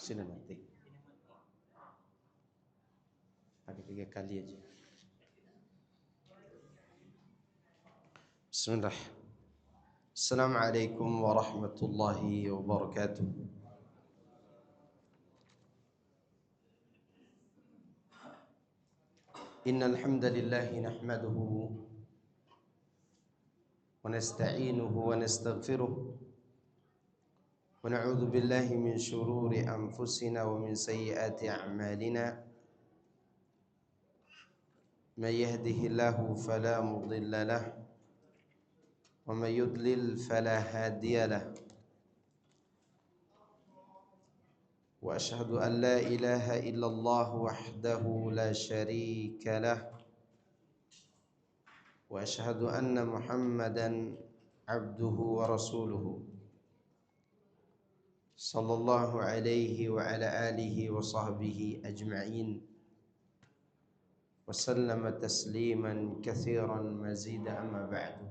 Sinematik. Pakai 3 kali aja. Bismillah. Assalamualaikum warahmatullahi wabarakatuh. Innal hamdalillah nahmaduhu wa nasta'inuhu wa nastaghfiruh wa na'udzu billahi min shururi anfusina wa min sayyiati a'malina. Man yahdihillahu fala mudilla lahu wa man yudlil fala hadiya lahu. Wa asyhadu an la ilaha illallah wahdahu la syarika lah. Wa asyhadu anna Muhammadan abduhu wa rasuluhu sallallahu alaihi wa ala alihi wa sahbihi ajma'in wa sallama tasliman katsiran mazida amma ba'du.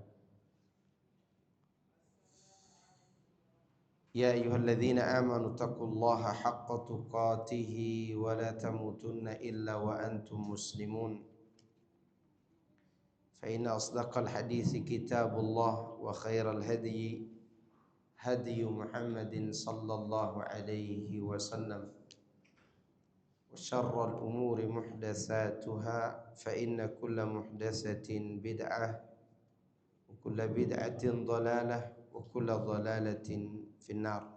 Ya ayyuhalladzina amanu taqullaha haqqa tuqatih wa la tamutunna illa wa antum muslimun. Fa inna asdaqal hadithi kitabullah wa khairal hadyi hadyu Muhammadin sallallahu alaihi wasallam wa syarral umuri muhdatsatuha fa inna kulla muhdatsatin bid'ah wa kulla bid'atin dhalalah wa kulla dhalalatin finnar.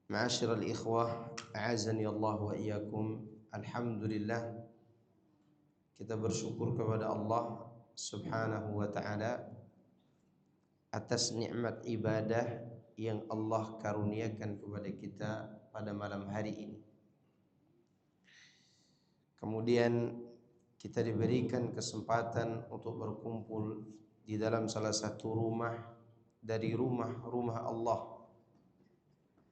Ma'asyiral ikhwah, a'azani Allah wa iyyakum. Alhamdulillah, kita bersyukur kepada Allah Subhanahu wa ta'ala atas nikmat ibadah yang Allah karuniakan kepada kita pada malam hari ini. Kemudian kita diberikan kesempatan untuk berkumpul di dalam salah satu rumah dari rumah-rumah Allah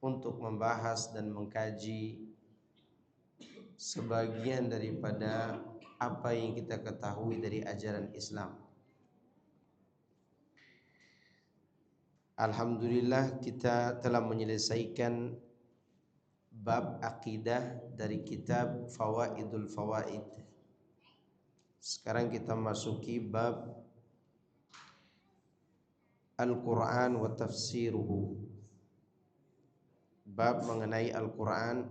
untuk membahas dan mengkaji sebagian daripada apa yang kita ketahui dari ajaran Islam. Alhamdulillah, kita telah menyelesaikan bab akidah dari kitab Fawaidul Fawaid. Sekarang kita masuki bab Al-Quran wa tafsiruhu, bab mengenai Al-Quran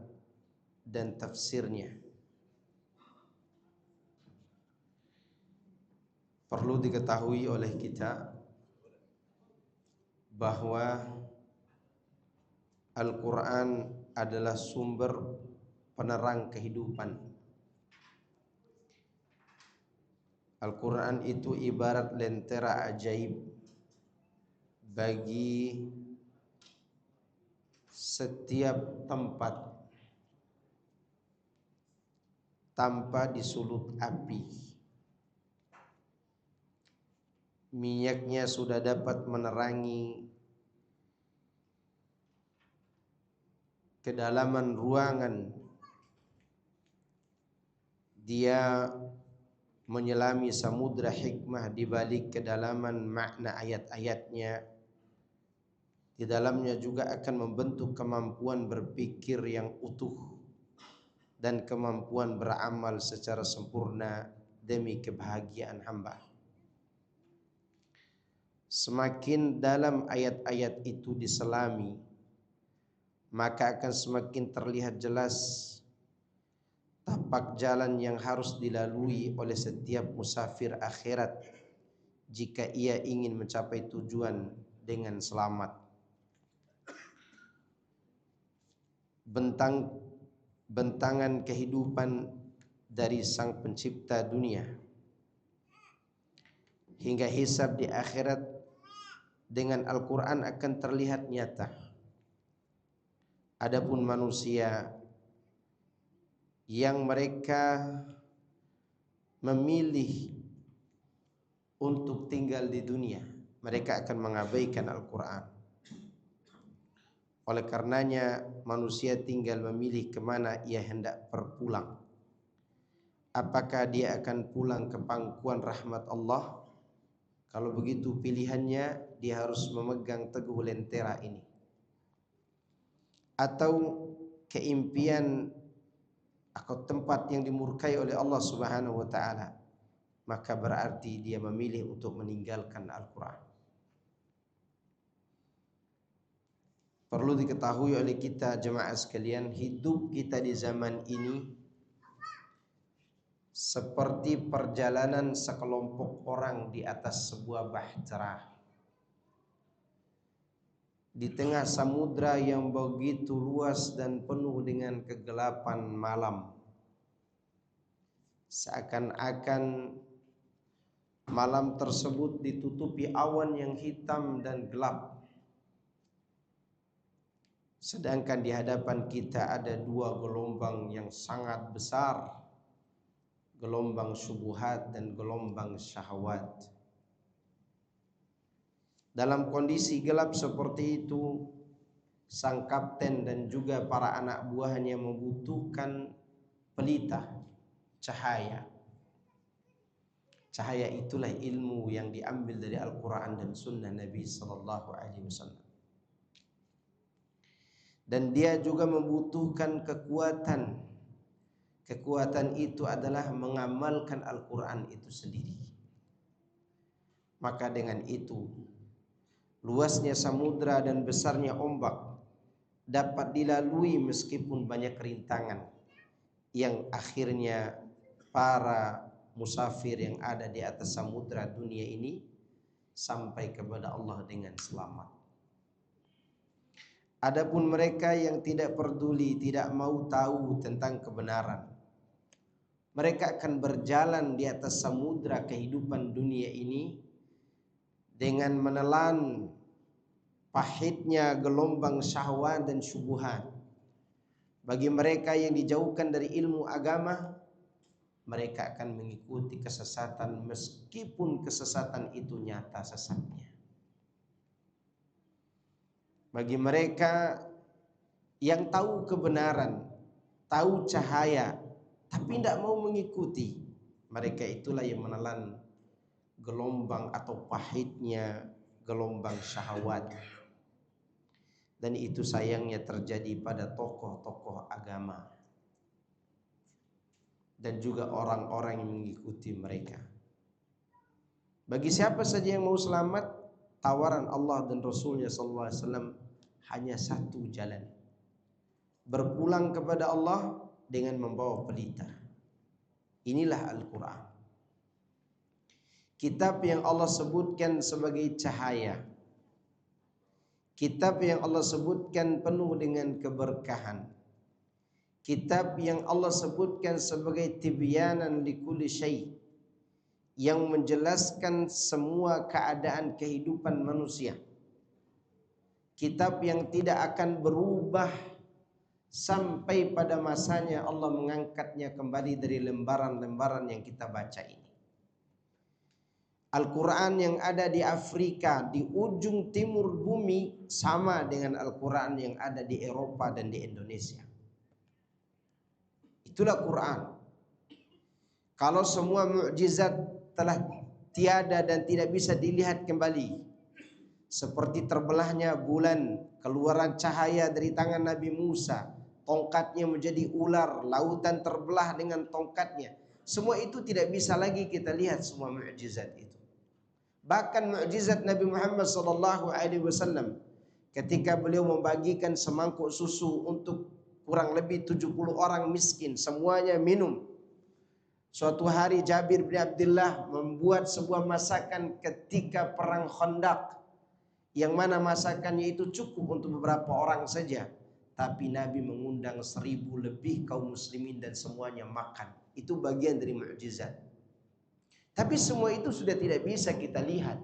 dan tafsirnya. Perlu diketahui oleh kita bahwa Al-Quran adalah sumber penerang kehidupan. Al-Quran itu ibarat lentera ajaib bagi setiap tempat tanpa disulut api. Minyaknya sudah dapat menerangi kedalaman ruangan. Dia menyelami samudra hikmah di balik kedalaman makna ayat-ayatnya. Di dalamnya juga akan membentuk kemampuan berpikir yang utuh dan kemampuan beramal secara sempurna demi kebahagiaan hamba. Semakin dalam ayat-ayat itu diselami, maka akan semakin terlihat jelas tapak jalan yang harus dilalui oleh setiap musafir akhirat jika ia ingin mencapai tujuan dengan selamat. Bentangan kehidupan dari Sang Pencipta dunia hingga hisab di akhirat dengan Al-Quran akan terlihat nyata. Adapun manusia yang mereka memilih untuk tinggal di dunia, mereka akan mengabaikan Al-Quran. Oleh karenanya manusia tinggal memilih kemana ia hendak berpulang. Apakah dia akan pulang ke pangkuan rahmat Allah? Kalau begitu pilihannya, dia harus memegang teguh lentera ini. atau keimpian atau tempat yang dimurkai oleh Allah Subhanahu wa taala, maka berarti dia memilih untuk meninggalkan Al-Quran. Perlu diketahui oleh kita jemaah sekalian, hidup kita di zaman ini seperti perjalanan sekelompok orang di atas sebuah bahtera di tengah samudra yang begitu luas dan penuh dengan kegelapan malam. Seakan-akan malam tersebut ditutupi awan yang hitam dan gelap. Sedangkan di hadapan kita ada dua gelombang yang sangat besar, gelombang syubhat dan gelombang syahwat. Dalam kondisi gelap seperti itu, sang kapten dan juga para anak buahnya membutuhkan pelita, cahaya. Cahaya itulah ilmu yang diambil dari Al-Quran dan Sunnah Nabi Sallallahu Alaihi Wasallam. Dan dia juga membutuhkan kekuatan. Kekuatan itu adalah mengamalkan Al-Quran itu sendiri. Maka dengan itu, luasnya samudra dan besarnya ombak dapat dilalui meskipun banyak rintangan yang akhirnya para musafir yang ada di atas samudra dunia ini sampai kepada Allah dengan selamat. Adapun mereka yang tidak peduli, tidak mau tahu tentang kebenaran, mereka akan berjalan di atas samudra kehidupan dunia ini dengan menelan pahitnya gelombang syahwat dan syubhat. Bagi mereka yang dijauhkan dari ilmu agama, mereka akan mengikuti kesesatan meskipun kesesatan itu nyata sesatnya. Bagi mereka yang tahu kebenaran, tahu cahaya, tapi tidak mau mengikuti, mereka itulah yang menelan gelombang atau pahitnya gelombang syahwat. Dan itu sayangnya terjadi pada tokoh-tokoh agama dan juga orang-orang yang mengikuti mereka. Bagi siapa saja yang mau selamat, tawaran Allah dan Rasulnya sallallahu alaihi wasallam hanya satu jalan: berpulang kepada Allah dengan membawa pelita. Inilah Al-Quran, kitab yang Allah sebutkan sebagai cahaya, kitab yang Allah sebutkan penuh dengan keberkahan, kitab yang Allah sebutkan sebagai tibyanan likulli syai', yang menjelaskan semua keadaan kehidupan manusia, kitab yang tidak akan berubah sampai pada masanya Allah mengangkatnya kembali dari lembaran-lembaran yang kita baca ini. Al-Quran yang ada di Afrika, di ujung timur bumi, sama dengan Al-Quran yang ada di Eropa dan di Indonesia. Itulah Quran. Kalau semua mukjizat telah tiada dan tidak bisa dilihat kembali, seperti terbelahnya bulan, keluaran cahaya dari tangan Nabi Musa, tongkatnya menjadi ular, lautan terbelah dengan tongkatnya, semua itu tidak bisa lagi kita lihat semua mukjizat itu. Bahkan mukjizat Nabi Muhammad sallallahu alaihi wasallam ketika beliau membagikan semangkuk susu untuk kurang lebih 70 orang miskin, semuanya minum. Suatu hari Jabir bin Abdullah membuat sebuah masakan ketika perang Khandaq, yang mana masakannya itu cukup untuk beberapa orang saja, tapi Nabi mengundang 1000 lebih kaum muslimin dan semuanya makan. Itu bagian dari mukjizat. Tapi semua itu sudah tidak bisa kita lihat,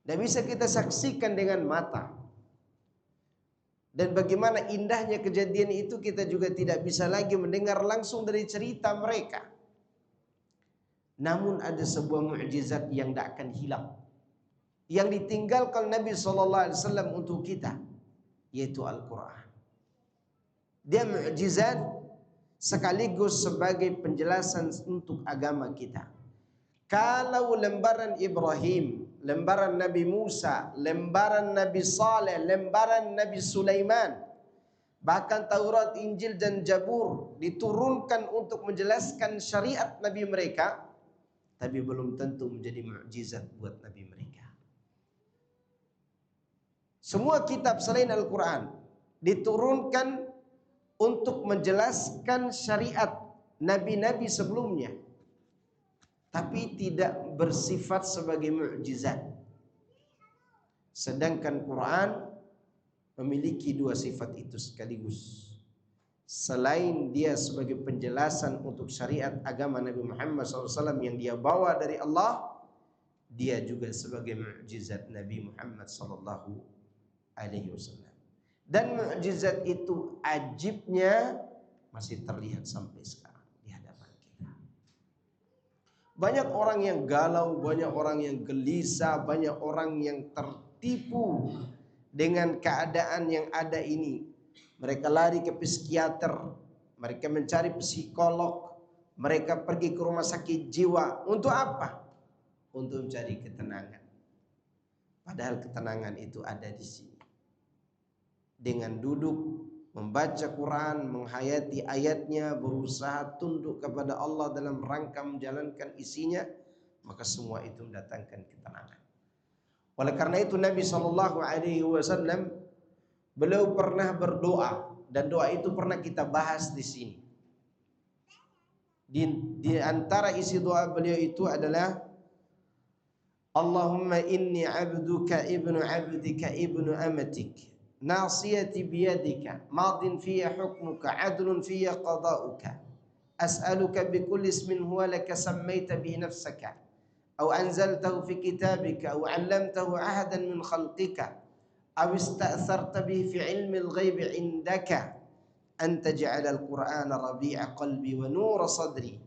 tidak bisa kita saksikan dengan mata. Dan bagaimana indahnya kejadian itu kita juga tidak bisa lagi mendengar langsung dari cerita mereka. Namun ada sebuah mukjizat yang tidak akan hilang, yang ditinggalkan Nabi SAW untuk kita, yaitu Al-Quran. Dia mukjizat sekaligus sebagai penjelasan untuk agama kita. Kalau lembaran Ibrahim, lembaran Nabi Musa, lembaran Nabi Saleh, lembaran Nabi Sulaiman Bahkan Taurat, Injil dan Zabur diturunkan untuk menjelaskan syariat Nabi mereka, tapi belum tentu menjadi mukjizat buat Nabi mereka. Semua kitab selain Al-Quran diturunkan untuk menjelaskan syariat Nabi-Nabi sebelumnya, tapi tidak bersifat sebagai mukjizat. Sedangkan Quran memiliki dua sifat itu sekaligus. Selain dia sebagai penjelasan untuk syariat agama Nabi Muhammad SAW yang dia bawa dari Allah, dia juga sebagai mukjizat Nabi Muhammad SAW. Dan mukjizat itu ajibnya masih terlihat sampai sekarang di hadapan kita. Banyak orang yang galau, banyak orang yang gelisah, banyak orang yang tertipu dengan keadaan yang ada ini. Mereka lari ke psikiater, mereka mencari psikolog, mereka pergi ke rumah sakit jiwa. Untuk apa? Untuk mencari ketenangan. Padahal ketenangan itu ada di sini. Dengan duduk, membaca Quran, menghayati ayatnya, berusaha tunduk kepada Allah dalam rangka menjalankan isinya, maka semua itu mendatangkan ketenangan. Oleh karena itu Nabi SAW beliau pernah berdoa, dan doa itu pernah kita bahas di sini. Di antara isi doa beliau itu adalah Allahumma inni abduka ibnu abdika ibnu amatik, nasiyati biyadika, madin fiyya hukmuka, adlun fiyya qada'uka, as'aluka bikulli ismin huwa laka sammayta bihi nafsaka, aw anzaltahu fi kitabika, aw 'allamtahu ahadan min khalqika, aw ista'tharta bihi fi 'ilmil ghaibi 'indaka, an taj'ala al-Qur'ana rabi'a qalbi wa nura sadri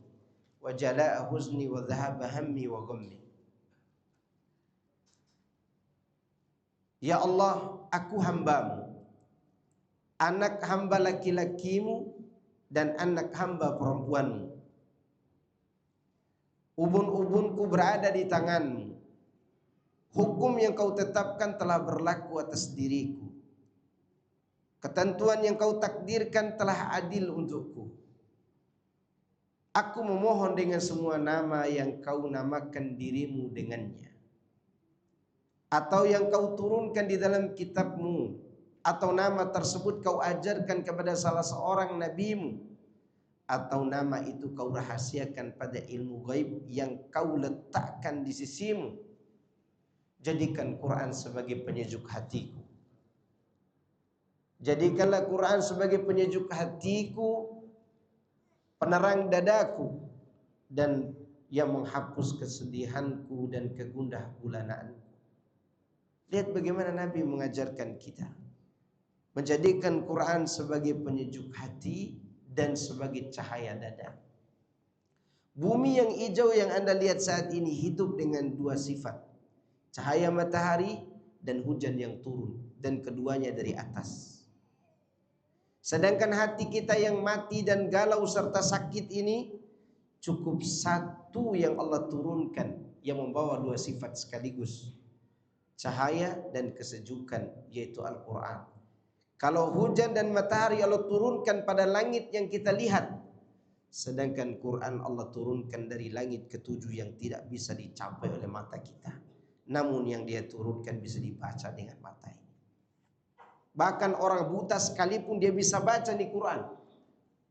wa jalaa'a huzni wa dhahaba hammi wa ghammi. Ya Allah, aku hambamu, anak hamba laki-lakimu dan anak hamba perempuanmu. Ubun-ubunku berada di tanganmu. Hukum yang kau tetapkan telah berlaku atas diriku. Ketentuan yang kau takdirkan telah adil untukku. Aku memohon dengan semua nama yang kau namakan dirimu dengannya, atau yang kau turunkan di dalam kitabmu, atau nama tersebut kau ajarkan kepada salah seorang nabimu, atau nama itu kau rahasiakan pada ilmu gaib yang kau letakkan di sisimu. Jadikan Quran sebagai penyejuk hatiku. Jadikanlah Quran sebagai penyejuk hatiku, penerang dadaku, dan yang menghapus kesedihanku dan kegundah gulanaanku. Lihat bagaimana Nabi mengajarkan kita menjadikan Quran sebagai penyejuk hati dan sebagai cahaya dada. Bumi yang hijau yang Anda lihat saat ini hidup dengan dua sifat, cahaya matahari dan hujan yang turun, dan keduanya dari atas. Sedangkan hati kita yang mati dan galau serta sakit ini cukup satu yang Allah turunkan yang membawa dua sifat sekaligus, cahaya dan kesejukan, yaitu Al-Quran. Kalau hujan dan matahari Allah turunkan pada langit yang kita lihat, sedangkan Quran Allah turunkan dari langit ketujuh yang tidak bisa dicapai oleh mata kita, namun yang dia turunkan bisa dibaca dengan mata ini. Bahkan orang buta sekalipun dia bisa baca di Quran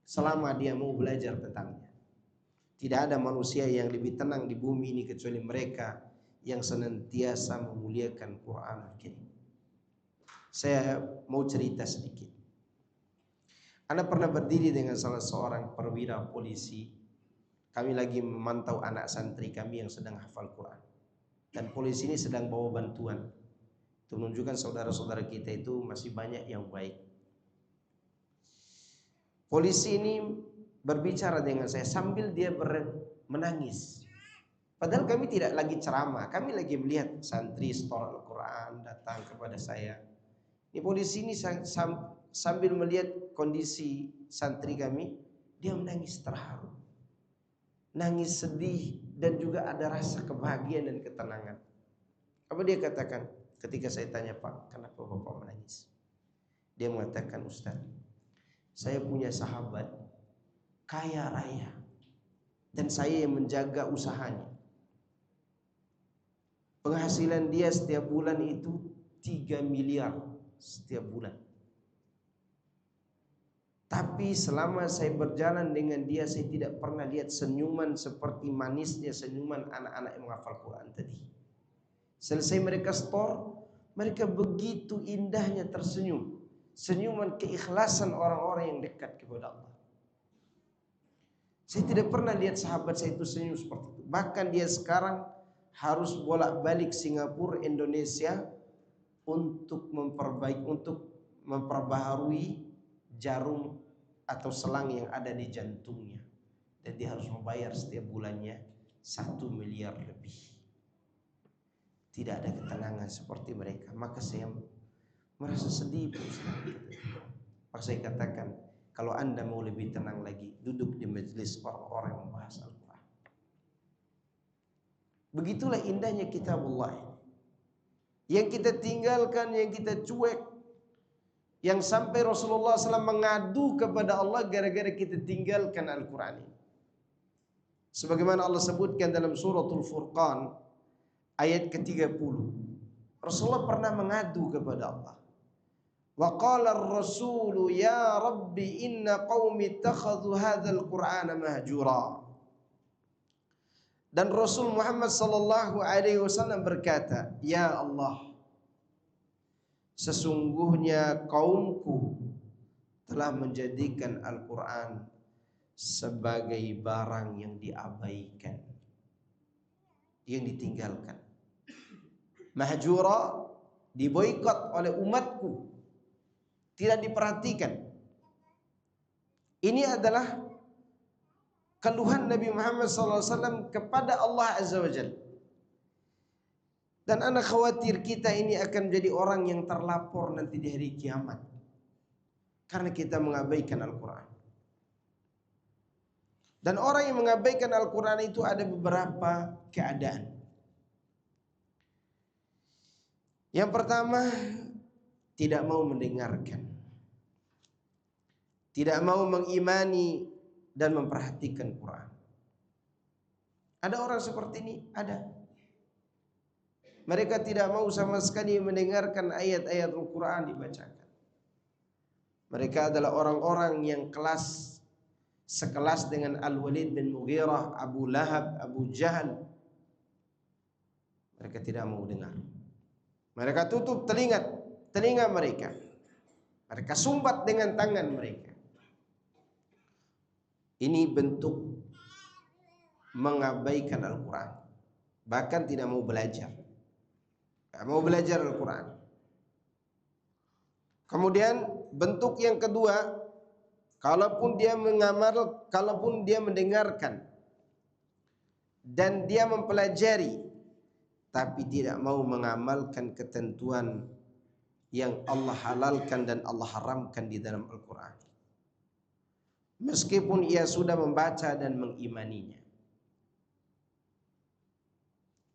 selama dia mau belajar tentangnya. Tidak ada manusia yang lebih tenang di bumi ini kecuali mereka yang senantiasa memuliakan Quran Al-Karim. Saya mau cerita sedikit. Anda pernah berdiri dengan salah seorang perwira polisi. Kami lagi memantau anak santri kami yang sedang hafal Quran, dan polisi ini sedang bawa bantuan. Itu menunjukkan saudara-saudara kita itu masih banyak yang baik. Polisi ini berbicara dengan saya sambil dia menangis. Padahal kami tidak lagi ceramah, kami lagi melihat santri setor Al-Quran datang kepada saya. Ini polisi ini sambil melihat kondisi santri kami, dia menangis terharu, nangis sedih, dan juga ada rasa kebahagiaan dan ketenangan. Apa dia katakan? Ketika saya tanya, Pak, kenapa Bapak menangis? Dia mengatakan, Ustaz, Saya punya sahabat kaya raya dan saya yang menjaga usahanya. Penghasilan dia setiap bulan itu 3 miliar setiap bulan. Tapi selama saya berjalan dengan dia, saya tidak pernah lihat senyuman seperti manisnya senyuman anak-anak yang menghafal Quran tadi. Selesai mereka store, mereka begitu indahnya tersenyum. Senyuman keikhlasan orang-orang yang dekat kepada Allah. Saya tidak pernah lihat sahabat saya itu senyum seperti itu. Bahkan dia sekarang harus bolak-balik Singapura, Indonesia untuk memperbaharui jarum atau selang yang ada di jantungnya, dan dia harus membayar setiap bulannya 1 miliar lebih. Tidak ada ketenangan seperti mereka. Maka saya merasa sedih. Maka saya katakan, kalau Anda mau lebih tenang lagi, duduk di majelis orang-orang yang membahas Al-Quran. Begitulah indahnya kitabullah ini. Yang kita tinggalkan, yang kita cuek, yang sampai Rasulullah SAW mengadu kepada Allah gara-gara kita tinggalkan Al-Quran ini. Sebagaimana Allah sebutkan dalam suratul Furqan ayat ke-30, Rasulullah pernah mengadu kepada Allah. Wa qala ar-rasulu ya rabbi inna qaumi ittakhadhu hadzal qur'ana mahjura. Dan Rasul Muhammad sallallahu alaihi wasallam berkata, ya Allah, sesungguhnya kaumku telah menjadikan Al-Quran sebagai barang yang diabaikan, yang ditinggalkan. Mahjura, diboikot oleh umatku, tidak diperhatikan. Ini adalah keluhan Nabi Muhammad SAW kepada Allah Azza wa Jalla. Dan anak khawatir kita ini akan menjadi orang yang terlapor nanti di hari kiamat karena kita mengabaikan Al-Quran. Dan orang yang mengabaikan Al-Quran itu ada beberapa keadaan. Yang pertama, tidak mau mendengarkan, tidak mau mengimani dan memperhatikan Quran. Ada orang seperti ini, ada. Mereka tidak mau sama sekali mendengarkan ayat-ayat Al-Quran dibacakan. Mereka adalah orang-orang yang sekelas dengan Al-Walid bin Mughirah, Abu Lahab, Abu Jahal. Mereka tidak mau dengar. Mereka tutup telinga mereka. Mereka sumbat dengan tangan mereka. Ini bentuk mengabaikan Al-Quran. Bahkan tidak mau belajar. Tidak mau belajar Al-Quran. Kemudian bentuk yang kedua, kalaupun dia mendengarkan dan dia mempelajari, tapi tidak mau mengamalkan ketentuan yang Allah halalkan dan Allah haramkan di dalam Al-Quran, meskipun ia sudah membaca dan mengimaninya.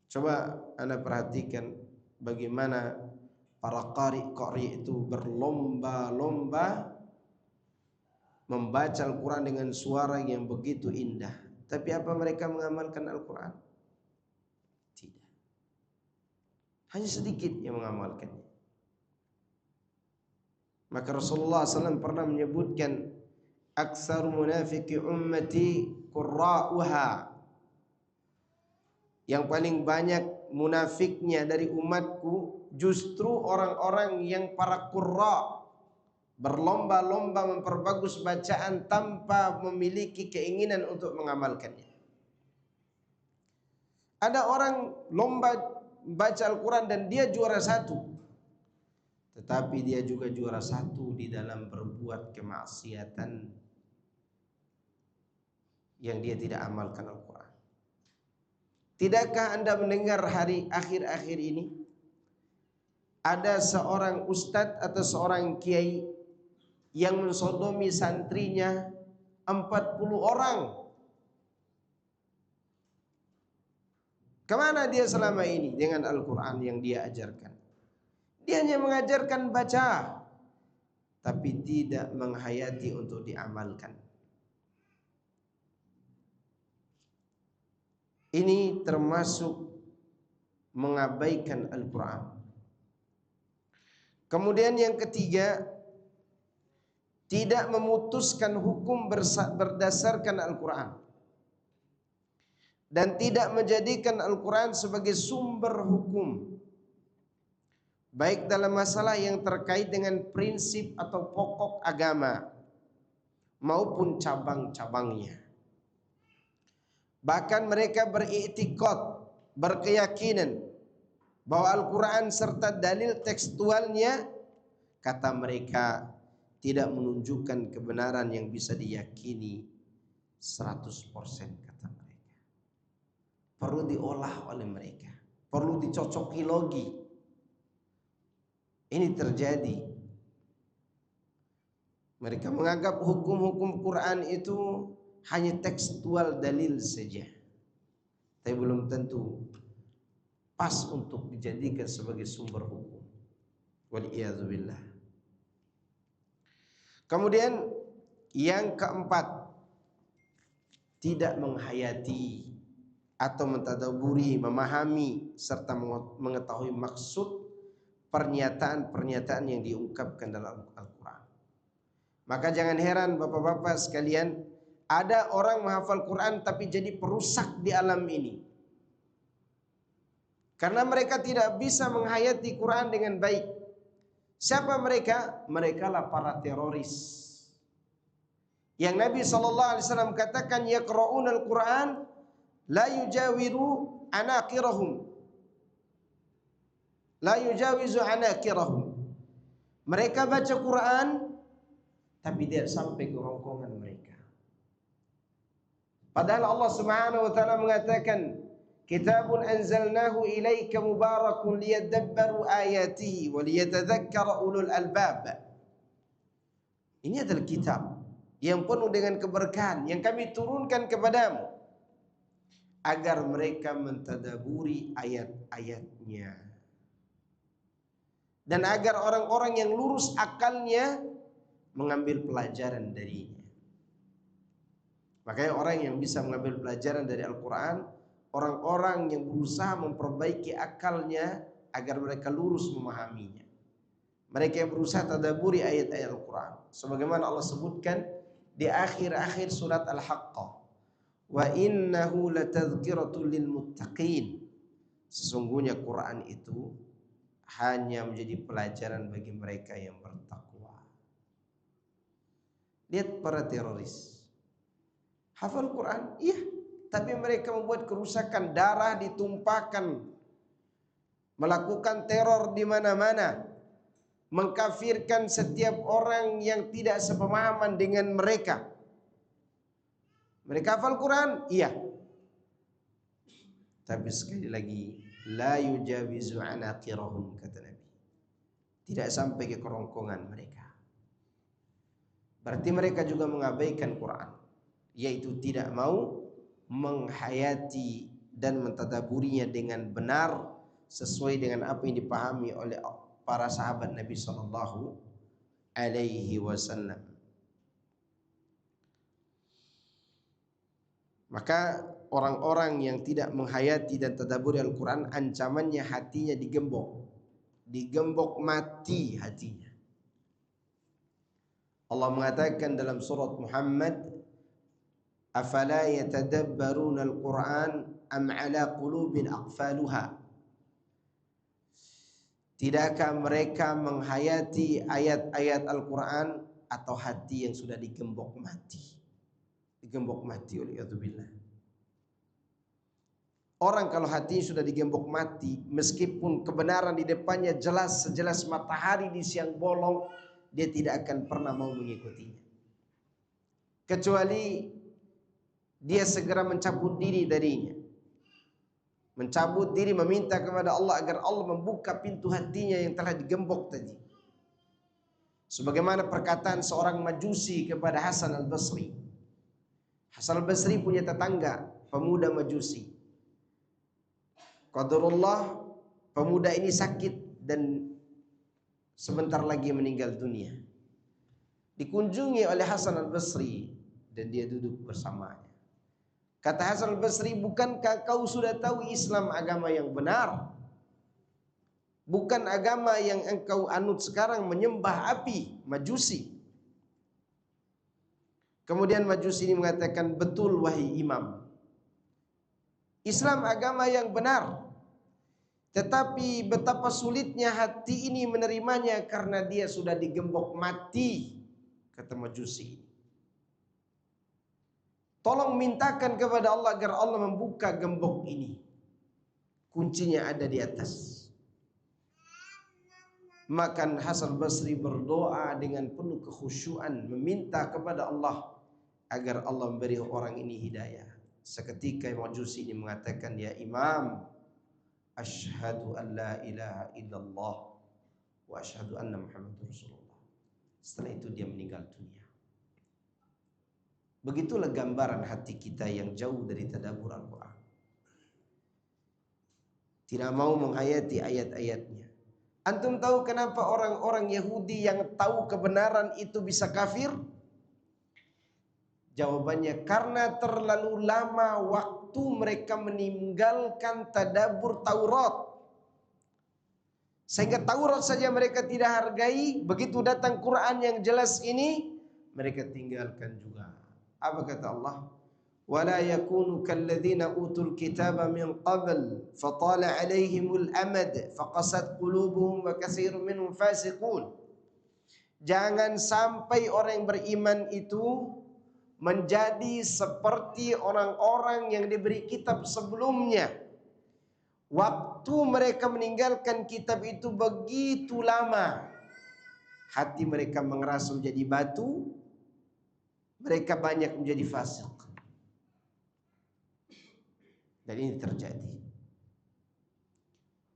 Coba Anda perhatikan bagaimana para qari itu berlomba-lomba membaca Al-Quran dengan suara yang begitu indah. Tapi apa mereka mengamalkan Al-Quran? Tidak. Hanya sedikit yang mengamalkannya. Maka Rasulullah SAW pernah menyebutkan, aksar munafiki ummati qurra'uha. Yang paling banyak munafiknya dari umatku justru orang-orang yang para qurra, berlomba-lomba memperbagus bacaan tanpa memiliki keinginan untuk mengamalkannya. Ada orang lomba baca Al-Quran dan dia juara 1, tetapi dia juga juara 1 di dalam berbuat kemaksiatan yang dia tidak amalkan Al-Quran. Tidakkah Anda mendengar hari akhir-akhir ini ada seorang ustadz atau seorang kiai yang mensodomi santrinya 40 orang? Kemana dia selama ini dengan Al-Quran yang dia ajarkan? Dia hanya mengajarkan baca, tapi tidak menghayati untuk diamalkan. Ini termasuk mengabaikan Al-Quran. Kemudian yang ketiga, tidak memutuskan hukum berdasarkan Al-Quran, dan tidak menjadikan Al-Quran sebagai sumber hukum, baik dalam masalah yang terkait dengan prinsip atau pokok agama maupun cabang-cabangnya. Bahkan mereka beriktikad, berkeyakinan bahwa Al-Quran serta dalil tekstualnya, kata mereka, tidak menunjukkan kebenaran yang bisa diyakini 100%, kata mereka. Perlu diolah oleh mereka, perlu dicocoki logi. Ini terjadi. Mereka menganggap hukum-hukum Quran itu hanya tekstual dalil saja, tapi belum tentu pas untuk dijadikan sebagai sumber hukum. Waliyadzubillah. Kemudian yang keempat, tidak menghayati atau mentadaburi, memahami serta mengetahui maksud pernyataan-pernyataan yang diungkapkan dalam Al-Quran. Maka jangan heran bapak-bapak sekalian, ada orang menghafal Quran tapi jadi perusak di alam ini, karena mereka tidak bisa menghayati Quran dengan baik. Siapa mereka? Mereka lah para teroris yang Nabi SAW katakan, yaqra'una al-Quran la yujawiru anaqirahum, la yujawizu anaqirahum. Mereka baca Quran tapi tidak sampai ke rongkongan mereka. Padahal Allah Subhanahu wa taala mengatakan, kitabun anzalnahu ilaika mubarakun liyadabbaru ayatihi wa liyatadzakkara ulul albab. Ini adalah kitab yang penuh dengan keberkahan yang kami turunkan kepadamu agar mereka mentadaburi ayat-ayatnya, dan agar orang-orang yang lurus akalnya mengambil pelajaran darinya. Makanya orang yang bisa mengambil pelajaran dari Al-Quran, orang-orang yang berusaha memperbaiki akalnya agar mereka lurus memahaminya. Mereka yang berusaha tadaburi ayat-ayat Al-Quran, sebagaimana Allah sebutkan di akhir-akhir surat Al-Haqqah, wa innahu latadhkiratul lil muttaqin. Sesungguhnya Quran itu hanya menjadi pelajaran bagi mereka yang bertakwa. Lihat para teroris, hafal Quran, iya, tapi mereka membuat kerusakan, darah ditumpahkan, melakukan teror di mana-mana, mengkafirkan setiap orang yang tidak sepemahaman dengan mereka. Mereka hafal Quran, iya, tapi sekali lagi, la yujawizu anaqirahum, kata Nabi, tidak sampai ke kerongkongan mereka. Berarti mereka juga mengabaikan Quran, yaitu tidak mau menghayati dan mentadaburinya dengan benar sesuai dengan apa yang dipahami oleh para sahabat Nabi sallallahu alaihi wasallam. Maka orang-orang yang tidak menghayati dan tadabburi Al-Quran, ancamannya hatinya digembok mati hatinya. Allah mengatakan dalam surat Muhammad, afala yatadabbaruna al-Quran am ala qulubin aqfaluha. Tidakkah mereka menghayati ayat-ayat Al-Quran atau hati yang sudah digembok mati? Digembok mati oleh waliyadzubillah. Orang kalau hatinya sudah digembok mati, meskipun kebenaran di depannya jelas sejelas matahari di siang bolong, dia tidak akan pernah mau mengikutinya, kecuali dia segera mencabut diri darinya, mencabut diri, meminta kepada Allah agar Allah membuka pintu hatinya yang telah digembok tadi. Sebagaimana perkataan seorang Majusi kepada Hasan al-Basri. Hasan al-Basri punya tetangga pemuda Majusi. Qadarullah, pemuda ini sakit dan sebentar lagi meninggal dunia. dikunjungi oleh Hasan al-Basri dan dia duduk bersamanya. Kata Hasan al-Basri, bukankah kau sudah tahu Islam agama yang benar? Bukan agama yang engkau anut sekarang menyembah api, Majusi. Kemudian Majusi ini mengatakan, betul wahai imam, Islam agama yang benar. Tetapi betapa sulitnya hati ini menerimanya karena dia sudah digembok mati, kata Majusi. Tolong mintakan kepada Allah agar Allah membuka gembok ini. Kuncinya ada di atas. Maka Hasan Basri berdoa dengan penuh kekhusyuan, meminta kepada Allah agar Allah memberi orang ini hidayah. Seketika Majusi ini mengatakan, ya imam, asyhadu an la ilaha illallah wa asyhadu anna Muhammadur Rasulullah. Setelah itu dia meninggal dunia. Begitulah gambaran hati kita yang jauh dari tadabbur Al-Quran. Tidak mau menghayati ayat-ayatnya. Antum tahu kenapa orang-orang Yahudi yang tahu kebenaran itu bisa kafir? Jawabannya, karena terlalu lama waktu mereka meninggalkan tadabbur Taurat. Sehingga Taurat saja mereka tidak hargai, begitu datang Quran yang jelas ini, mereka tinggalkan juga. Apa kata Allah? وَلَا يَكُونُ كَالَّذِينَ أُوتُوا الْكِتَابَ مِنْ قَبْلِ فَطَالَ عَلَيْهِمُ الْأَمَدُ فَقَسَتْ قُلُوبُهُمْ وَكَثِيرٌ مِنْهُمْ فَاسِقُونَ. Jangan sampai orang yang beriman itu menjadi seperti orang-orang yang diberi kitab sebelumnya. Waktu mereka meninggalkan kitab itu begitu lama, hati mereka mengeras menjadi batu, mereka banyak menjadi fasik. Dan ini terjadi.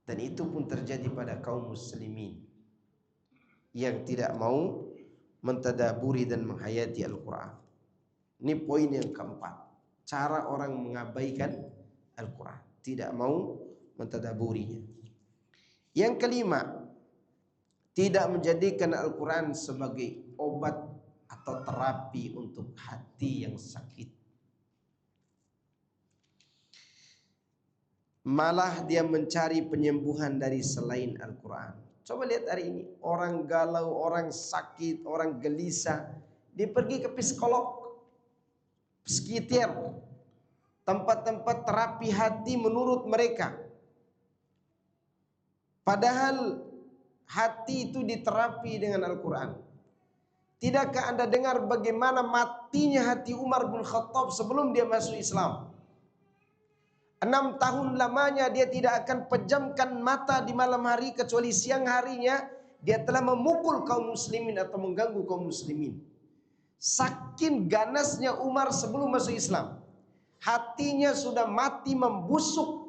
Dan itu pun terjadi pada kaum muslimin yang tidak mau mentadaburi dan menghayati Al-Quran. Ini poin yang keempat. Cara orang mengabaikan Al-Quran, tidak mau mentadaburinya. Yang kelima, tidak menjadikan Al-Quran sebagai obat atau terapi untuk hati yang sakit. Malah dia mencari penyembuhan dari selain Al-Quran. Coba lihat hari ini, orang galau, orang sakit, orang gelisah, dia pergi ke psikolog, psikiater, tempat-tempat terapi hati menurut mereka. Padahal hati itu diterapi dengan Al-Quran. Tidakkah Anda dengar bagaimana matinya hati Umar bin Khattab sebelum dia masuk Islam? 6 tahun lamanya dia tidak akan pejamkan mata di malam hari, kecuali siang harinya dia telah memukul kaum muslimin atau mengganggu kaum muslimin. Saking ganasnya Umar sebelum masuk Islam, hatinya sudah mati membusuk.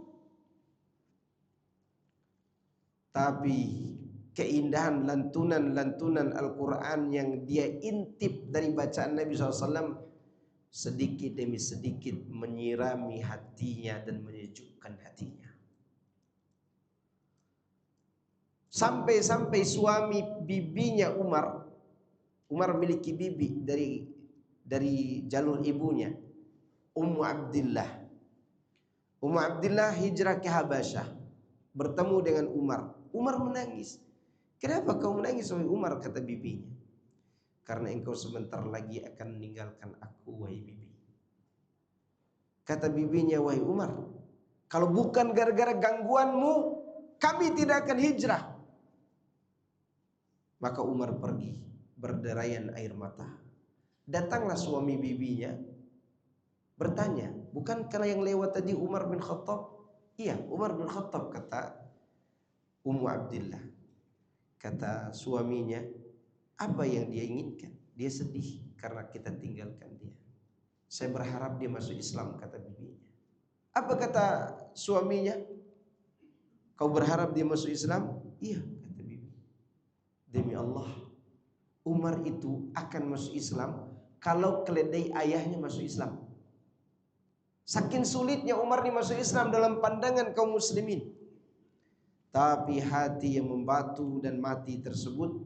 Tapi keindahan lantunan-lantunan Al-Quran yang dia intip dari bacaan Nabi SAW sedikit demi sedikit menyirami hatinya dan menyejukkan hatinya. Sampai-sampai suami bibinya Umar memiliki bibi dari jalur ibunya, Ummu Abdillah. Ummu Abdillah hijrah ke Habasyah, bertemu dengan Umar. Umar menangis. Kenapa kau menangis wahai Umar? Kata bibinya, karena engkau sebentar lagi akan meninggalkan aku wahai bibi. Kata bibinya, wahai Umar, kalau bukan gara-gara gangguanmu, kami tidak akan hijrah. Maka Umar pergi berderayan air mata. Datanglah suami bibinya bertanya, bukan karena yang lewat tadi Umar bin Khattab? Iya, Umar bin Khattab, kata Ummu Abdillah. Kata suaminya, apa yang dia inginkan? Dia sedih karena kita tinggalkan dia. Saya berharap dia masuk Islam, kata bibinya. Apa kata suaminya? Kau berharap dia masuk Islam? Iya, kata bibi. Demi Allah, Umar itu akan masuk Islam kalau keledai ayahnya masuk Islam. Saking sulitnya Umar ini masuk Islam dalam pandangan kaum muslimin. Tapi hati yang membatu dan mati tersebut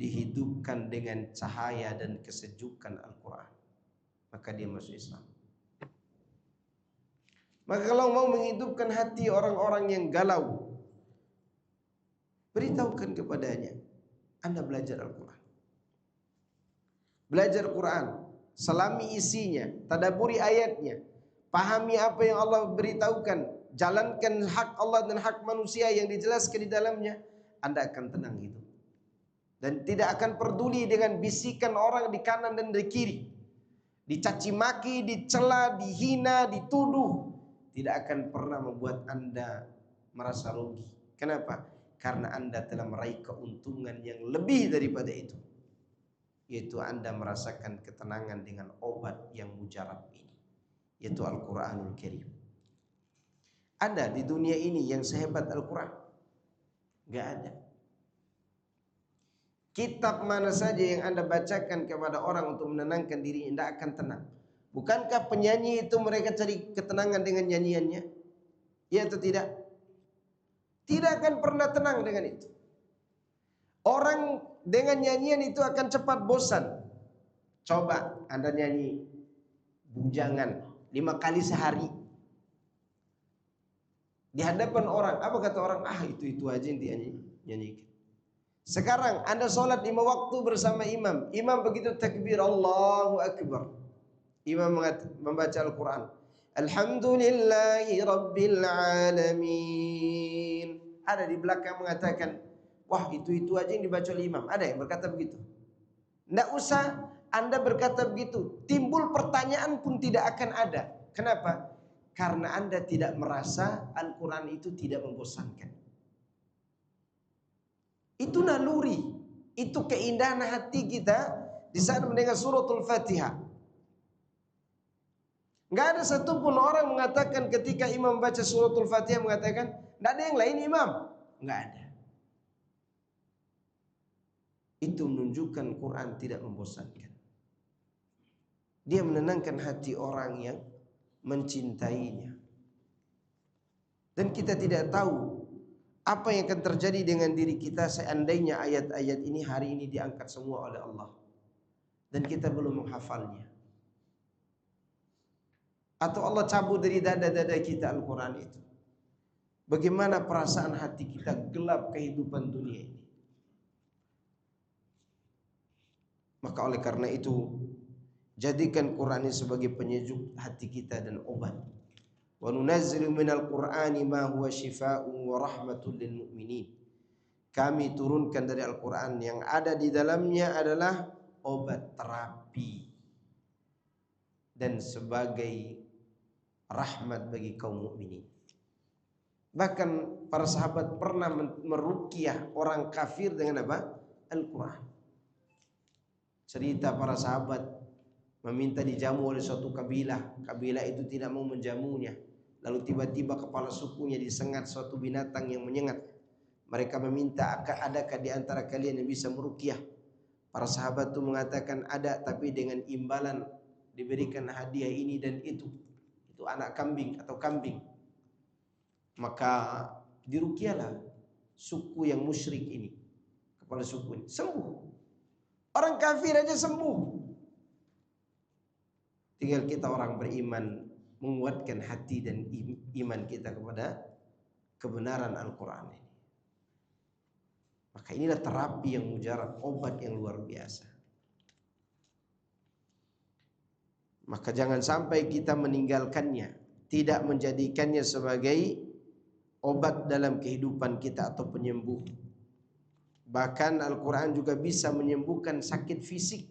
dihidupkan dengan cahaya dan kesejukan Al-Quran, maka dia masuk Islam. Maka kalau mau menghidupkan hati orang-orang yang galau, beritahukan kepadanya, Anda belajar Al-Quran. Belajar Quran, selami isinya, tadabburi ayatnya, pahami apa yang Allah beritahukan, jalankan hak Allah dan hak manusia yang dijelaskan di dalamnya, Anda akan tenang hidup. Dan tidak akan peduli dengan bisikan orang di kanan dan di kiri, dicaci maki, dicela, dihina, dituduh, tidak akan pernah membuat Anda merasa rugi. Kenapa? Karena Anda telah meraih keuntungan yang lebih daripada itu, yaitu Anda merasakan ketenangan dengan obat yang mujarab ini, yaitu Al-Quranul Karim. Ada di dunia ini yang sehebat Al-Quran? Gak ada. Kitab mana saja yang Anda bacakan kepada orang untuk menenangkan diri, Anda akan tenang. Bukankah penyanyi itu mereka cari ketenangan dengan nyanyiannya? Ya atau tidak? Tidak akan pernah tenang dengan itu. Orang dengan nyanyian itu akan cepat bosan. Coba Anda nyanyi bujangan 5 kali sehari di hadapan orang, apa kata orang? Ah, itu aja yang dinyanyikan. Sekarang Anda sholat 5 waktu bersama imam. Imam begitu takbir Allahu Akbar, imam membaca Al-Quran, Alhamdulillahi Rabbil Alamin. Ada di belakang mengatakan, wah itu aja yang dibaca oleh imam. Ada yang berkata begitu? Tidak usah Anda berkata begitu. Timbul pertanyaan pun tidak akan ada. Kenapa? Karena Anda tidak merasa Al-Quran itu tidak membosankan. Itu naluri, itu keindahan hati kita di saat mendengar suratul Fatihah. Nggak ada satupun orang mengatakan ketika imam baca suratul Fatihah mengatakan, nggak ada yang lain imam. Nggak ada. Itu menunjukkan Quran tidak membosankan. Dia menenangkan hati orang yang mencintainya. Dan kita tidak tahu apa yang akan terjadi dengan diri kita seandainya ayat-ayat ini hari ini diangkat semua oleh Allah dan kita belum menghafalnya, atau Allah cabut dari dada-dada kita Al-Quran itu. Bagaimana perasaan hati kita gelap kehidupan dunia ini. Maka oleh karena itu, jadikan Quran ini sebagai penyejuk hati kita dan obat. Wa nunazzilu minal Qur'ani ma huwa shifaa'un wa rahmatul lil mu'minin. Kami turunkan dari Al-Quran yang ada di dalamnya adalah obat terapi dan sebagai rahmat bagi kaum mukminin. Bahkan para sahabat pernah meruqyah orang kafir dengan apa? Al-Quran. Cerita para sahabat meminta dijamu oleh suatu kabilah. Kabilah itu tidak mau menjamunya. Lalu tiba-tiba kepala sukunya disengat suatu binatang yang menyengat. Mereka meminta, adakah di antara kalian yang bisa meruqyah? Para sahabat itu mengatakan ada, tapi dengan imbalan diberikan hadiah ini dan itu anak kambing atau kambing. Maka diruqyahlah suku yang musyrik ini, kepala suku ini sembuh. Orang kafir aja sembuh. Tinggal kita orang beriman menguatkan hati dan iman kita kepada kebenaran Al-Quran ini. Maka inilah terapi yang mujarab, obat yang luar biasa. Maka jangan sampai kita meninggalkannya, tidak menjadikannya sebagai obat dalam kehidupan kita atau penyembuh. Bahkan Al-Quran juga bisa menyembuhkan sakit fisik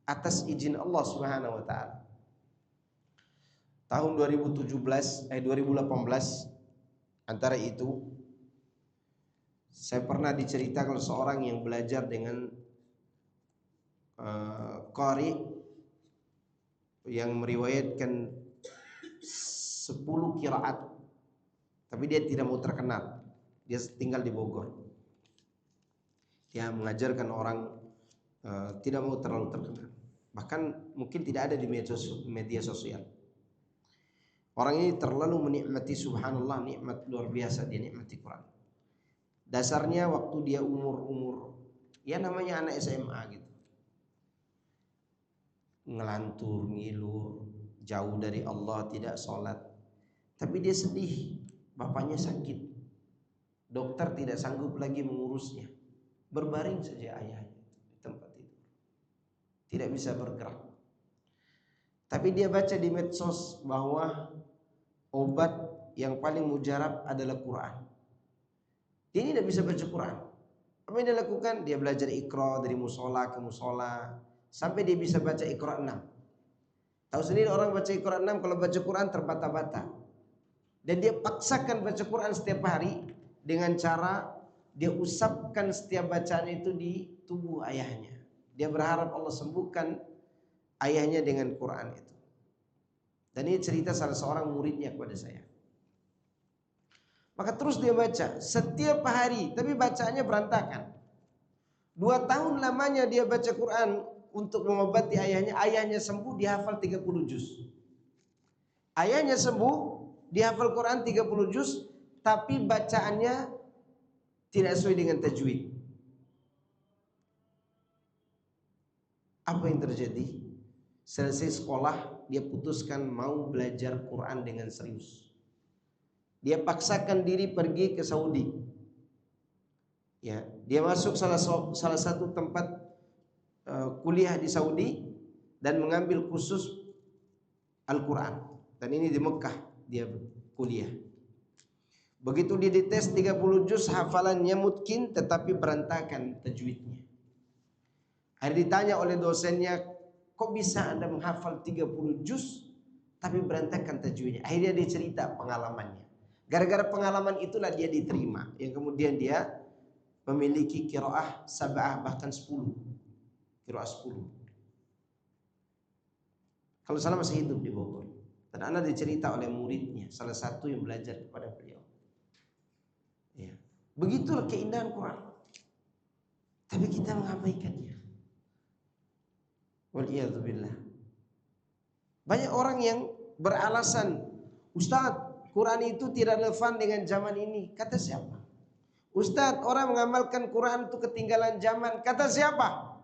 atas izin Allah Subhanahu wa ta'ala. Tahun 2018 antara itu saya pernah diceritakan seorang yang belajar dengan qari yang meriwayatkan 10 qiraat, tapi dia tidak mau terkenal. Dia tinggal di Bogor. Dia mengajarkan orang tidak mau terlalu terkenal. Bahkan mungkin tidak ada di media sosial. Orang ini terlalu menikmati, subhanallah, nikmat luar biasa dia nikmati Quran. Dasarnya waktu dia umur Ya namanya anak SMA gitu. Ngelantur, ngilur, jauh dari Allah, tidak sholat. Tapi dia sedih, bapaknya sakit. Dokter tidak sanggup lagi mengurusnya. Berbaring saja ayahnya di tempat itu. Tidak bisa bergerak. Tapi dia baca di medsos bahwa obat yang paling mujarab adalah Quran. Dia ini tidak bisa baca Quran. Apa yang dia lakukan? Dia belajar Iqra dari musola ke musola sampai dia bisa baca Iqra 6. Tahu sendiri orang baca Iqra 6 kalau baca Quran terbata-bata. Dan dia paksakan baca Quran setiap hari dengan cara dia usapkan setiap bacaan itu di tubuh ayahnya. Dia berharap Allah sembuhkan ayahnya dengan Quran itu. Dan ini cerita salah seorang muridnya kepada saya. Maka terus dia baca setiap hari, tapi bacaannya berantakan. 2 tahun lamanya dia baca Quran untuk mengobati ayahnya. Ayahnya sembuh, dia hafal 30 juz. Ayahnya sembuh, dia hafal Quran 30 juz, tapi bacaannya tidak sesuai dengan tajwid. Apa yang terjadi? Selesai sekolah, dia putuskan mau belajar Quran dengan serius. Dia paksakan diri pergi ke Saudi. Ya, dia masuk salah satu tempat kuliah di Saudi dan mengambil kursus Al-Quran. Dan ini di Mekah dia kuliah. Begitu dia dites 30 juz hafalannya mungkin, tetapi berantakan tajwidnya. Akhirnya ditanya oleh dosennya, kok bisa Anda menghafal 30 juz tapi berantakan tajwidnya? Akhirnya dia cerita pengalamannya. Gara-gara pengalaman itulah dia diterima. Yang kemudian dia memiliki qiraah sab'ah bahkan 10. Qiraah 10. Kalau salah masih hidup di Bogor. Dan anak dicerita oleh muridnya, salah satu yang belajar kepada beliau. Ya. Begitulah keindahan Quran. Tapi kita mengabaikannya. Waliyadzubillah. Banyak orang yang beralasan, Ustaz, Quran itu tidak relevan dengan zaman ini. Kata siapa? Ustaz, orang mengamalkan Quran itu ketinggalan zaman. Kata siapa?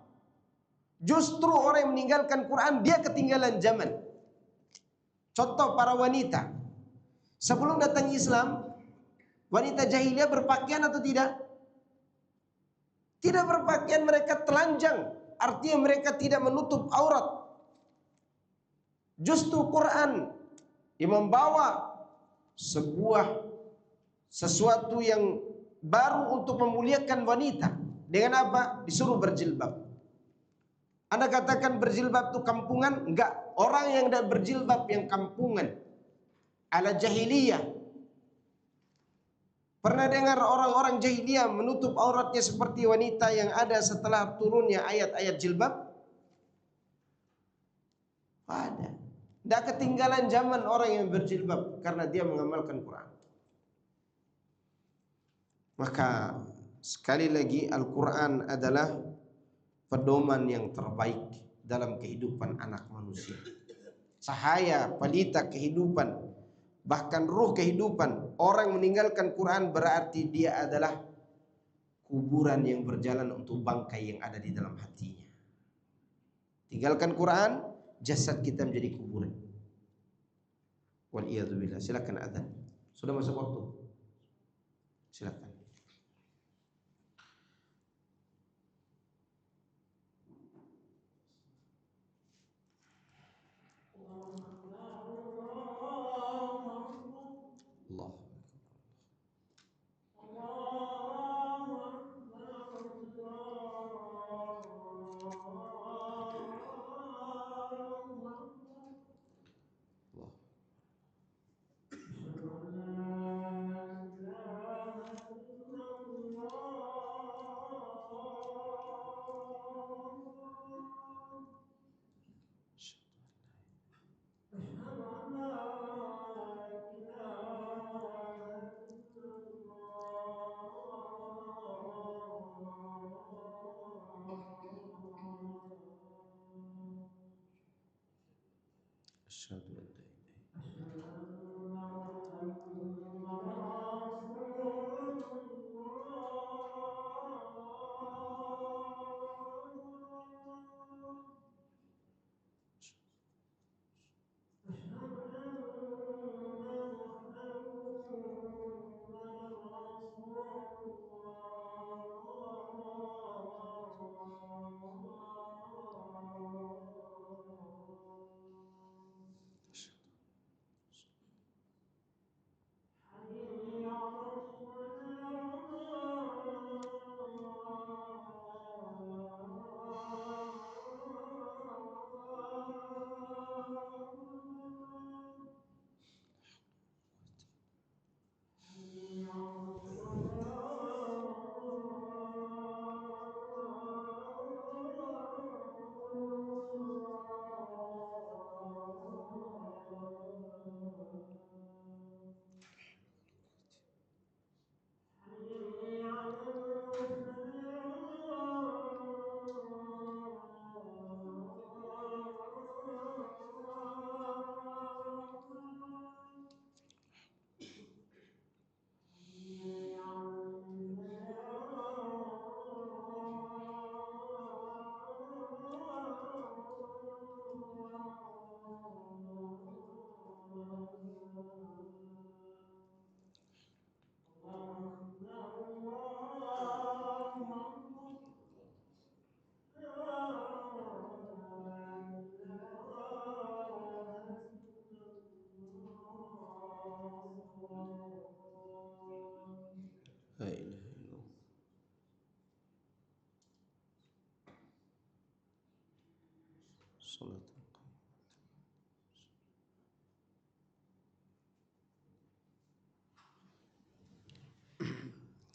Justru orang yang meninggalkan Quran, dia ketinggalan zaman. Contoh para wanita. Sebelum datang Islam, wanita jahiliyah berpakaian atau tidak? Tidak berpakaian, mereka telanjang. Artinya mereka tidak menutup aurat. Justru Quran yang membawa sesuatu yang baru untuk memuliakan wanita. Dengan apa? Disuruh berjilbab. Anda katakan berjilbab itu kampungan? Enggak. Orang yang tidak berjilbab yang kampungan. Ala jahiliyah. Pernah dengar orang-orang jahiliyah menutup auratnya seperti wanita yang ada setelah turunnya ayat-ayat jilbab? Ada. Tidak ketinggalan zaman orang yang berjilbab karena dia mengamalkan Quran. Maka sekali lagi Al-Quran adalah pedoman yang terbaik dalam kehidupan anak manusia. Cahaya, pelita kehidupan, bahkan ruh kehidupan. Orang meninggalkan Quran berarti dia adalah kuburan yang berjalan untuk bangkai yang ada di dalam hatinya. Tinggalkan Quran, jasad kita menjadi kuburan. Waliyadzubillah. Silakan adzan. Sudah masuk waktu. Silakan. Allah. Allah. Asyhadu an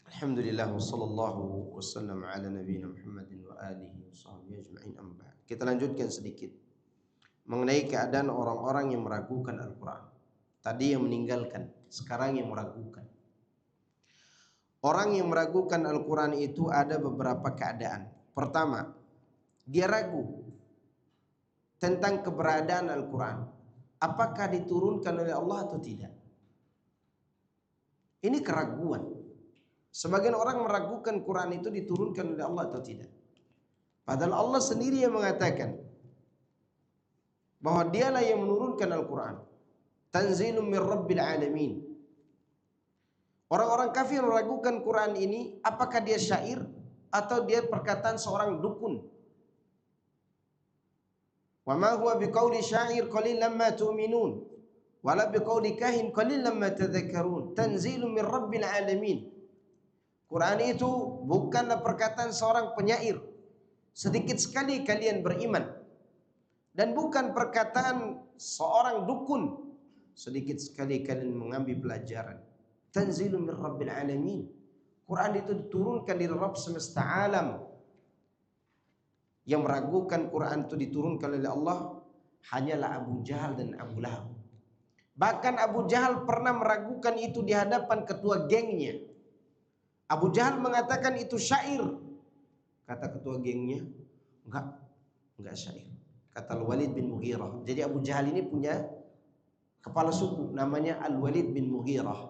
Alhamdulillah wa sallallahu wasallam ala nabiyina Muhammadin wa alihi wa sahbihi ajma'in amma ba'd. Kita lanjutkan sedikit mengenai keadaan orang-orang yang meragukan Al-Quran. Tadi yang meninggalkan, sekarang yang meragukan. Orang yang meragukan Al-Quran itu ada beberapa keadaan. Pertama, dia ragu tentang keberadaan Al-Quran. Apakah diturunkan oleh Allah atau tidak? Ini keraguan. Sebagian orang meragukan Quran itu diturunkan oleh Allah atau tidak. Padahal Allah sendiri yang mengatakan bahwa dialah yang menurunkan Al-Quran. Tanzilun min Rabbil Alamin. Orang-orang kafir meragukan Quran ini, apakah dia syair atau dia perkataan seorang dukun. Wa ma huwa biqauli syair qalilan ma tu'minun wala biqauli kahin qalilan ma tadhakkarun. Tanzilun min Rabbil Alamin. Quran itu bukanlah perkataan seorang penyair. Sedikit sekali kalian beriman. Dan bukan perkataan seorang dukun. Sedikit sekali kalian mengambil pelajaran. Tanzilun min Rabbil Alamin. Quran itu diturunkan dari Rabb semesta alam. Yang meragukan Quran itu diturunkan oleh Allah hanyalah Abu Jahal dan Abu Lahab. Bahkan Abu Jahal pernah meragukan itu di hadapan ketua gengnya. Abu Jahal mengatakan itu syair. Kata ketua gengnya, enggak syair. Kata Al-Walid bin Mughirah. Jadi Abu Jahal ini punya kepala suku namanya Al-Walid bin Mughirah.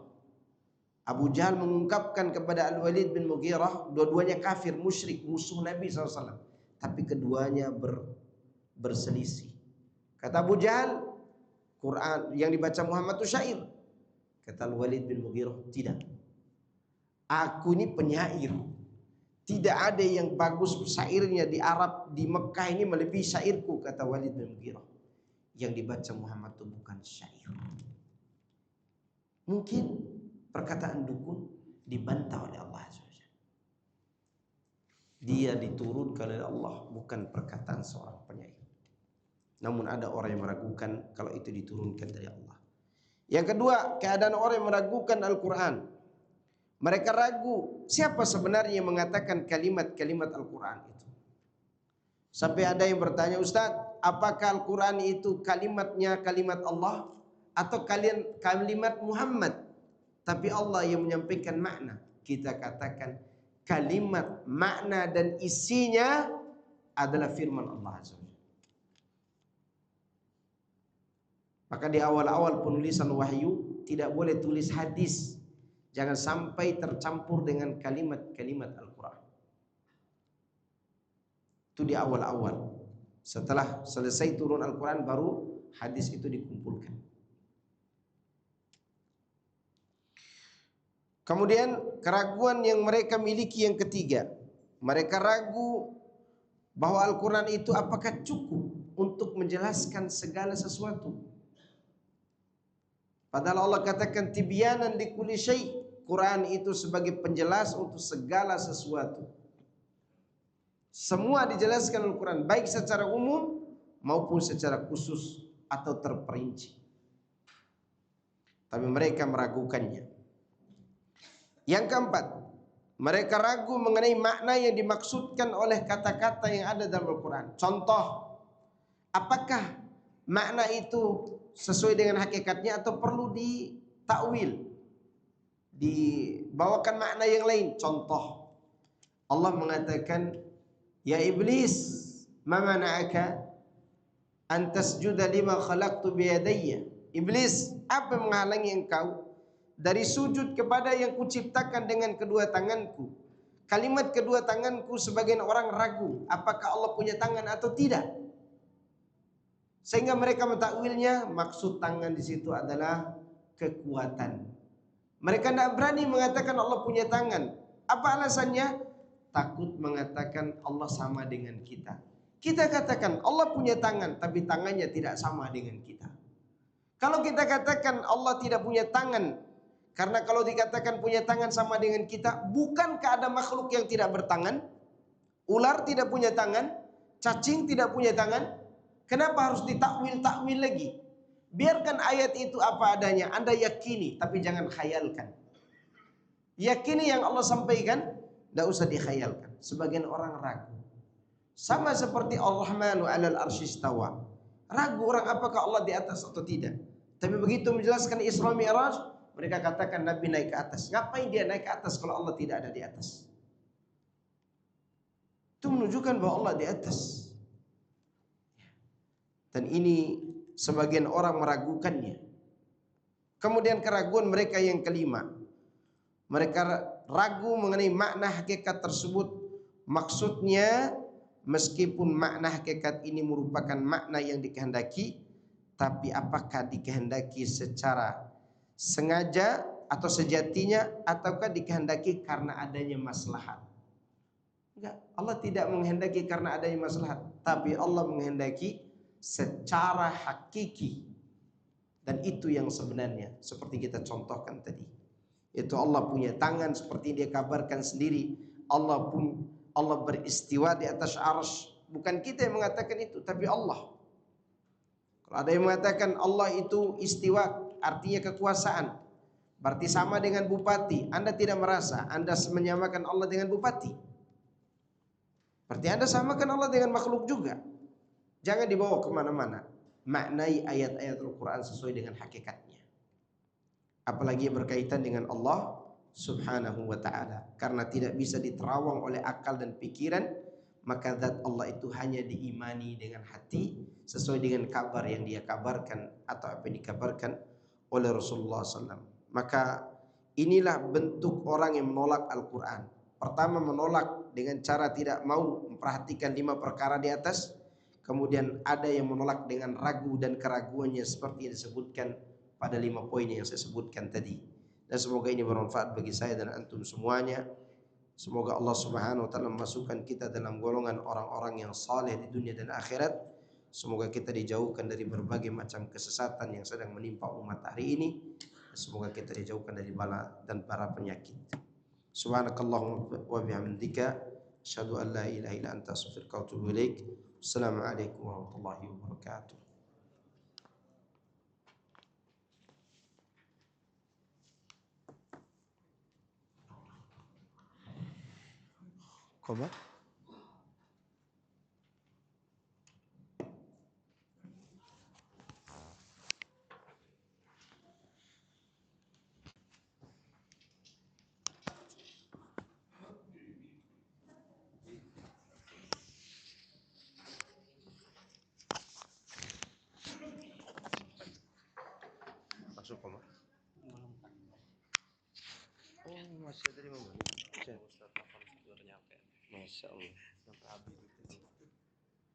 Abu Jahal mengungkapkan kepada Al-Walid bin Mughirah, dua-duanya kafir, musyrik, musuh Nabi SAW. Tapi keduanya berselisih. Kata Abu Jahal, Quran yang dibaca Muhammad itu syair. Kata Al-Walid bin Mughirah, tidak. Aku ini penyair. Tidak ada yang bagus syairnya di Arab, di Mekah ini melebihi syairku, kata Walid bin Mughirah. Yang dibaca Muhammad itu bukan syair. Mungkin perkataan dukun dibantah oleh Allah. Dia diturunkan oleh Allah, bukan perkataan seorang penyair. Namun ada orang yang meragukan kalau itu diturunkan dari Allah. Yang kedua, keadaan orang yang meragukan Al-Quran. Mereka ragu siapa sebenarnya yang mengatakan kalimat-kalimat Al-Quran itu. Sampai ada yang bertanya, Ustaz, apakah Al-Quran itu kalimatnya kalimat Allah atau kalimat Muhammad? Tapi Allah yang menyampaikan makna. Kita katakan kalimat, makna dan isinya adalah firman Allah Azza wa Jalla. Maka di awal-awal penulisan wahyu tidak boleh tulis hadis. Jangan sampai tercampur dengan kalimat-kalimat Al-Quran. Itu di awal-awal. Setelah selesai turun Al-Quran baru hadis itu dikumpulkan. Kemudian keraguan yang mereka miliki yang ketiga. Mereka ragu bahwa Al-Quran itu apakah cukup untuk menjelaskan segala sesuatu. Padahal Allah katakan tibyanan likulli syai'. Quran itu sebagai penjelas untuk segala sesuatu. Semua dijelaskan Al-Quran, baik secara umum maupun secara khusus atau terperinci. Tapi mereka meragukannya. Yang keempat, mereka ragu mengenai makna yang dimaksudkan oleh kata-kata yang ada dalam Al-Quran. Contoh, apakah makna itu sesuai dengan hakikatnya atau perlu ditakwil, dibawakan makna yang lain? Contoh, Allah mengatakan, ya iblis, ma mana'aka an tasjuda lima khalaqtu biyadayya. Iblis, apa yang menghalangi engkau dari sujud kepada yang kuciptakan dengan kedua tanganku? Kalimat kedua tanganku, sebagian orang ragu apakah Allah punya tangan atau tidak, sehingga mereka mentakwilnya maksud tangan di situ adalah kekuatan. Mereka tidak berani mengatakan Allah punya tangan. Apa alasannya? Takut mengatakan Allah sama dengan kita. Kita katakan Allah punya tangan, tapi tangannya tidak sama dengan kita. Kalau kita katakan Allah tidak punya tangan, karena kalau dikatakan punya tangan sama dengan kita, bukankah ada makhluk yang tidak bertangan? Ular tidak punya tangan, cacing tidak punya tangan. Kenapa harus ditakwil-takwil lagi? Biarkan ayat itu apa adanya, Anda yakini, tapi jangan khayalkan. Yakini yang Allah sampaikan, tidak usah dikhayalkan. Sebagian orang ragu. Sama seperti Ar-Rahmanu 'alal arsy istawa. Ragu orang apakah Allah di atas atau tidak. Tapi begitu menjelaskan Isra Mi'raj, mereka katakan Nabi naik ke atas. Ngapain dia naik ke atas kalau Allah tidak ada di atas? Itu menunjukkan bahwa Allah di atas. Dan ini sebagian orang meragukannya. Kemudian keraguan mereka yang kelima, mereka ragu mengenai makna hakikat tersebut. Maksudnya meskipun makna hakikat ini merupakan makna yang dikehendaki, tapi apakah dikehendaki secara sengaja atau sejatinya, ataukah dikehendaki karena adanya maslahat? Enggak, Allah tidak menghendaki karena adanya maslahat, tapi Allah menghendaki secara hakiki. Dan itu yang sebenarnya seperti kita contohkan tadi. Itu Allah punya tangan seperti dia kabarkan sendiri. Allah beristiwa di atas arsy. Bukan kita yang mengatakan itu, tapi Allah. Kalau ada yang mengatakan Allah itu istiwa artinya kekuasaan, berarti sama dengan bupati. Anda tidak merasa Anda menyamakan Allah dengan bupati. Berarti Anda samakan Allah dengan makhluk juga. Jangan dibawa kemana-mana. Maknai ayat-ayat Al-Quran sesuai dengan hakikatnya. Apalagi berkaitan dengan Allah subhanahu wa ta'ala. Karena tidak bisa diterawang oleh akal dan pikiran, maka zat Allah itu hanya diimani dengan hati sesuai dengan kabar yang dia kabarkan atau apa yang dikabarkan oleh Rasulullah SAW. Maka inilah bentuk orang yang menolak Al-Quran. Pertama, menolak dengan cara tidak mau memperhatikan 5 perkara di atas. Kemudian ada yang menolak dengan ragu dan keraguannya seperti yang disebutkan pada 5 poin yang saya sebutkan tadi. Dan semoga ini bermanfaat bagi saya dan antum semuanya. Semoga Allah Subhanahu wa taala memasukkan kita dalam golongan orang-orang yang saleh di dunia dan akhirat. Semoga kita dijauhkan dari berbagai macam kesesatan yang sedang menimpa umat hari ini. Semoga kita dijauhkan dari bala dan para penyakit. Subhanakallahumma wa bihamdika asyhadu an la ilaha illa anta astaghfiruka wa atubu ilaik. Assalamualaikum warahmatullahi wabarakatuh. Coba. Masuk koma. Oh, masih ada 5 menit. Masya Allah.